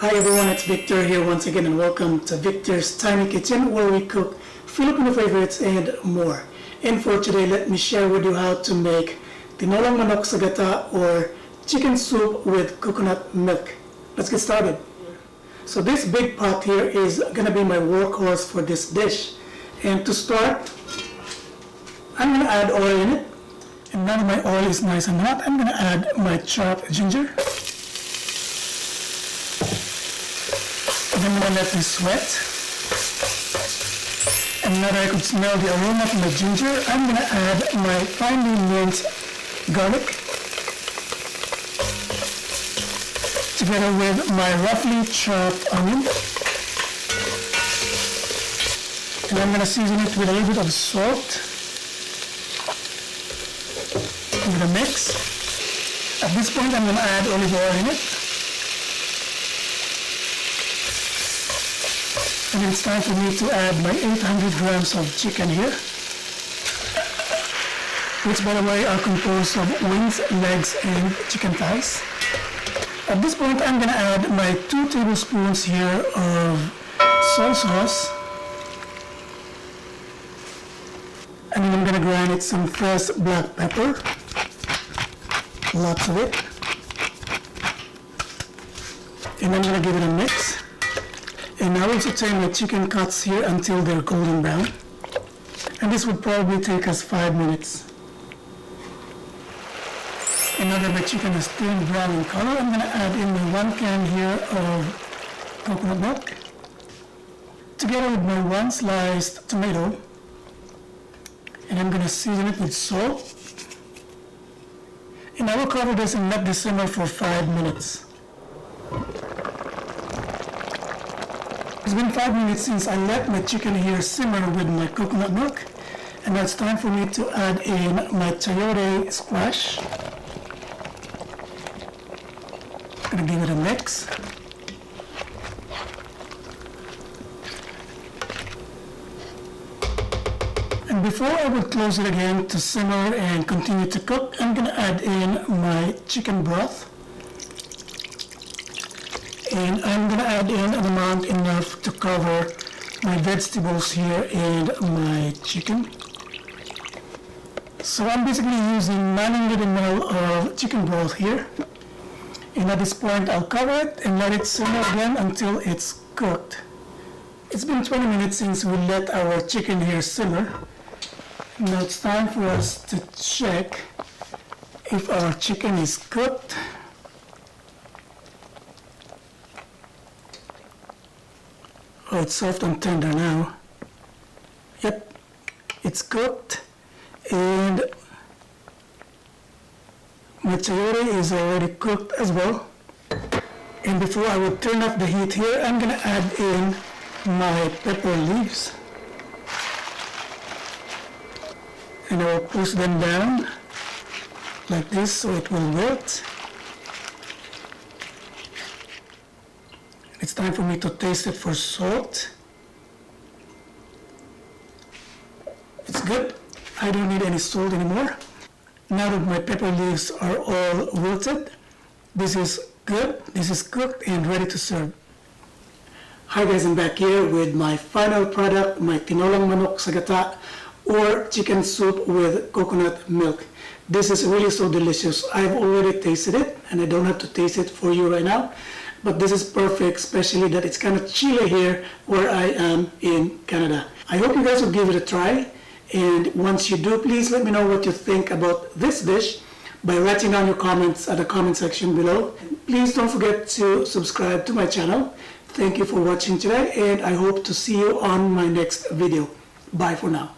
Hi everyone, it's Victor here once again and welcome to Victor's Tiny Kitchen where we cook Filipino favorites and more. And for today, let me share with you how to make Tinolang Manok sa Gata or chicken soup with coconut milk. Let's get started. So this big pot here is gonna be my workhorse for this dish. And to start, I'm gonna add oil in it. And now that my oil is nice and hot, I'm gonna add my chopped ginger. And I'm gonna let this sweat. And now that I could smell the aroma from the ginger, I'm gonna add my finely minced garlic together with my roughly chopped onion. And I'm gonna season it with a little bit of salt. Give it a mix. At this point, I'm gonna add olive oil in it. And it's time for me to add my 800 grams of chicken here, which by the way are composed of wings, legs, and chicken thighs. At this point, I'm gonna add my 2 tablespoons here of soy sauce. And then I'm gonna grind it some fresh black pepper, lots of it. And I'm gonna give it a mix. And I will saute my chicken cuts here until they're golden brown. And this would probably take us 5 minutes. And now that my chicken is turned brown in color, I'm gonna add in my 1 can here of coconut milk, together with my 1 sliced tomato. And I'm gonna season it with salt. And I will cover this and let this simmer for 5 minutes. It's been 5 minutes since I let my chicken here simmer with my coconut milk, and now it's time for me to add in my Chayote squash. I'm gonna give it a mix. And before I would close it again to simmer and continue to cook, I'm gonna add in my chicken broth. And I'm gonna add in an amount enough to cover my vegetables here and my chicken. So I'm basically using 900 ml of chicken broth here. And at this point, I'll cover it and let it simmer again until it's cooked. It's been 20 minutes since we let our chicken here simmer. Now it's time for us to check if our chicken is cooked. Oh, it's soft and tender now. Yep, it's cooked. And my chayote is already cooked as well. And before I would turn off the heat here, I'm gonna add in my pepper leaves. And I will push them down like this so it will wilt. It's time for me to taste it for salt. It's good. I don't need any salt anymore. Now that my pepper leaves are all wilted, this is good, this is cooked and ready to serve. Hi guys, I'm back here with my final product, my Tinolang Manok sa Gata or chicken soup with coconut milk. This is really so delicious. I've already tasted it and I don't have to taste it for you right now. But this is perfect, especially that it's kind of chilly here where I am in Canada. I hope you guys will give it a try. And once you do, please let me know what you think about this dish by writing down your comments at the comment section below. Please don't forget to subscribe to my channel. Thank you for watching today, and I hope to see you on my next video. Bye for now.